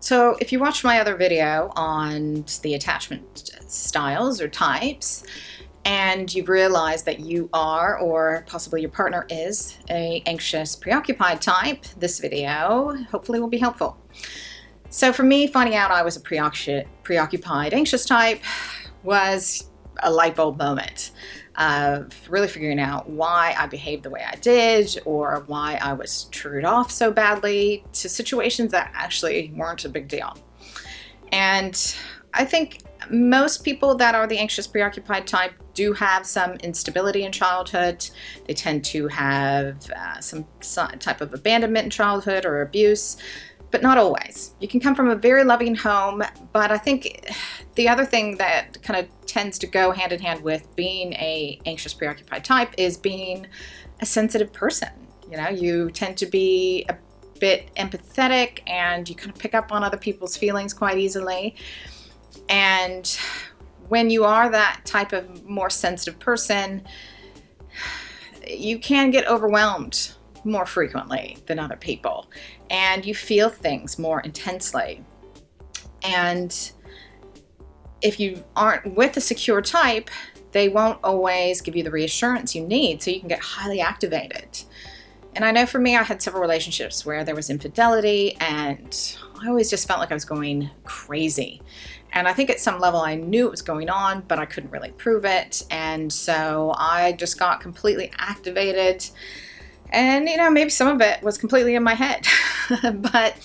So if you watched my other video on the attachment styles or types, and you've realized that you are, or possibly your partner is, a anxious, preoccupied type, this video hopefully will be helpful. So for me, finding out I was a preoccupied, anxious type was a light bulb moment of really figuring out why I behaved the way I did, or why I was triggered off so badly to situations that actually weren't a big deal. And I think most people that are the anxious preoccupied type do have some instability in childhood. They tend to have some type of abandonment in childhood or abuse, but not always. You can come from a very loving home, but I think the other thing that kind of tends to go hand in hand with being a anxious preoccupied type is being a sensitive person. You know, you tend to be a bit empathetic and you kind of pick up on other people's feelings quite easily. And when you are that type of more sensitive person, you can get overwhelmed more frequently than other people, and you feel things more intensely. And if you aren't with a secure type, they won't always give you the reassurance you need, so you can get highly activated. And I know for me, I had several relationships where there was infidelity, and I always just felt like I was going crazy. And I think at some level I knew it was going on, but I couldn't really prove it. And so I just got completely activated. And, you know, maybe some of it was completely in my head. But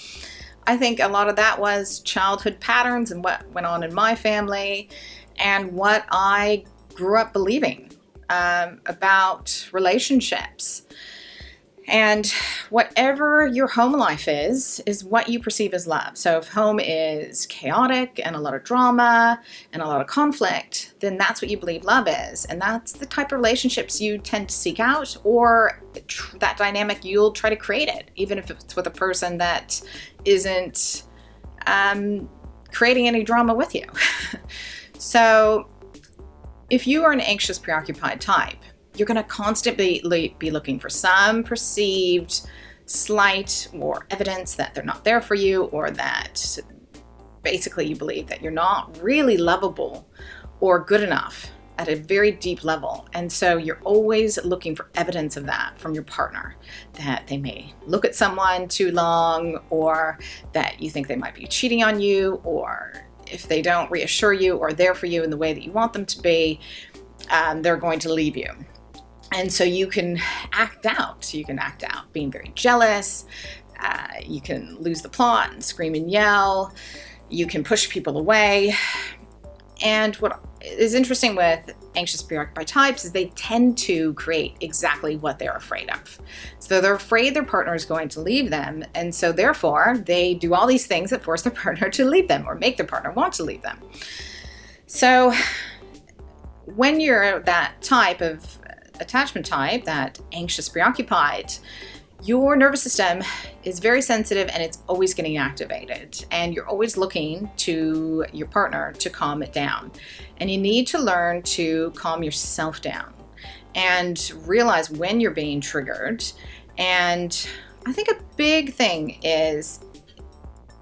I think a lot of that was childhood patterns and what went on in my family and what I grew up believing about relationships. And whatever your home life is what you perceive as love. So if home is chaotic and a lot of drama and a lot of conflict, then that's what you believe love is. And that's the type of relationships you tend to seek out, or that dynamic, you'll try to create it, even if it's with a person that isn't creating any drama with you. So if you are an anxious, preoccupied type, you're going to constantly be looking for some perceived slight or evidence that they're not there for you, or that basically you believe that you're not really lovable or good enough at a very deep level. And so you're always looking for evidence of that from your partner, that they may look at someone too long, or that you think they might be cheating on you, or if they don't reassure you or there for you in the way that you want them to be, they're going to leave you. And so you can act out. You can act out being very jealous. You can lose the plot and scream and yell. You can push people away. And what is interesting with anxious preoccupied types is they tend to create exactly what they're afraid of. So they're afraid their partner is going to leave them. And so therefore, they do all these things that force their partner to leave them or make their partner want to leave them. So when you're that type of attachment type, that anxious preoccupied, your nervous system is very sensitive and it's always getting activated, and you're always looking to your partner to calm it down. And you need to learn to calm yourself down and realize when you're being triggered. And I think a big thing is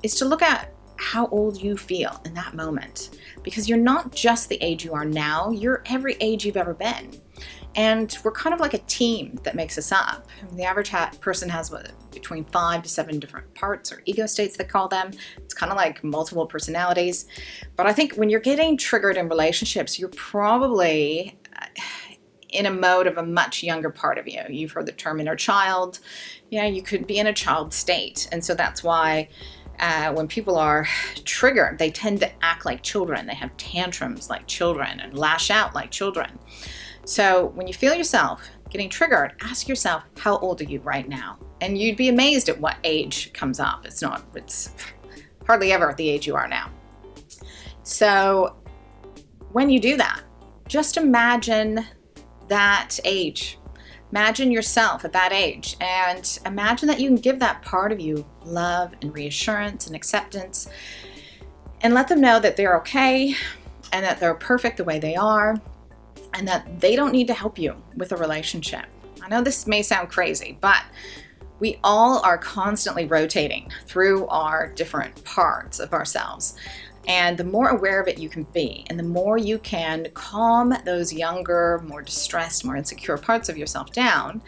to look at how old you feel in that moment, because you're not just the age you are now, you're every age you've ever been. And we're kind of like a team that makes us up. The average person has between 5 to 7 different parts, or ego states they call them. It's kind of like multiple personalities. But I think when you're getting triggered in relationships, you're probably in a mode of a much younger part of you. You've heard the term inner child. You know, you could be in a child state. And so that's why when people are triggered, they tend to act like children. They have tantrums like children and lash out like children. So when you feel yourself getting triggered, ask yourself, how old are you right now? And you'd be amazed at what age comes up. It's hardly ever at the age you are now. So when you do that, just imagine that age. Imagine yourself at that age, and imagine that you can give that part of you love and reassurance and acceptance, and let them know that they're okay and that they're perfect the way they are, and that they don't need to help you with a relationship. I know this may sound crazy, but We all are constantly rotating through our different parts of ourselves. And the more aware of it you can be, and the more you can calm those younger, more distressed, more insecure parts of yourself down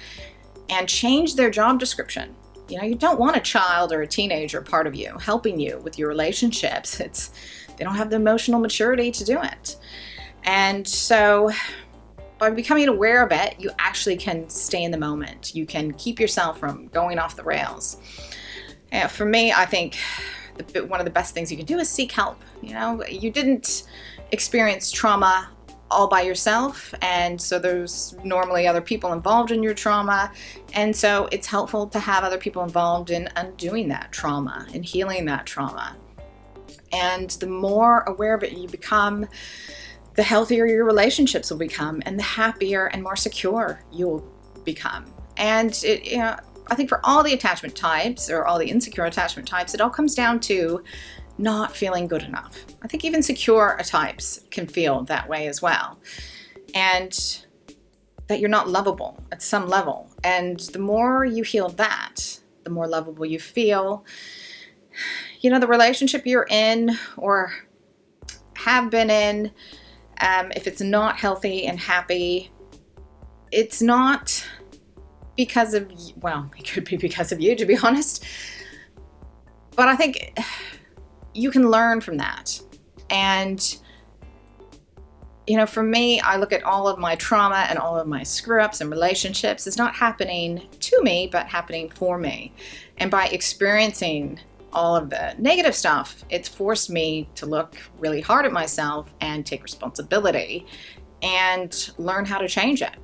and change their job description. You know, you don't want a child or a teenager part of you helping you with your relationships. They don't have the emotional maturity to do it. And so by becoming aware of it, you actually can stay in the moment. You can keep yourself from going off the rails. For me, I think one of the best things you can do is seek help. You know, you didn't experience trauma all by yourself, and so there's normally other people involved in your trauma, and so it's helpful to have other people involved in undoing that trauma and healing that trauma. And the more aware of it you become, the healthier your relationships will become, and the happier and more secure you'll become. And I think for all the attachment types, or all the insecure attachment types, it all comes down to not feeling good enough. I think even secure types can feel that way as well. And that you're not lovable at some level. And the more you heal that, the more lovable you feel. You know, the relationship you're in or have been in, if it's not healthy and happy, it's not because of, well, it could be because of you, to be honest. But I think you can learn from that. And, you know, for me, I look at all of my trauma and all of my screw-ups and relationships as not happening to me, but happening for me. And by experiencing all of the negative stuff, it's forced me to look really hard at myself and take responsibility and learn how to change it.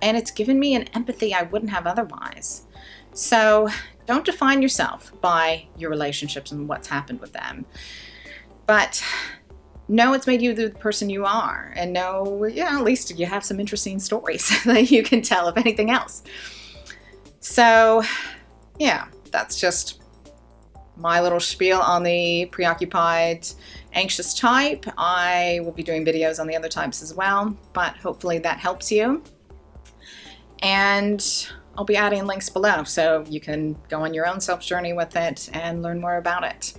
And it's given me an empathy I wouldn't have otherwise. So don't define yourself by your relationships and what's happened with them. But know it's made you the person you are. And know, at least you have some interesting stories that you can tell, if anything else. So, that's just my little spiel on the preoccupied, anxious type. I will be doing videos on the other types as well, but hopefully that helps you. And I'll be adding links below so you can go on your own self journey with it and learn more about it.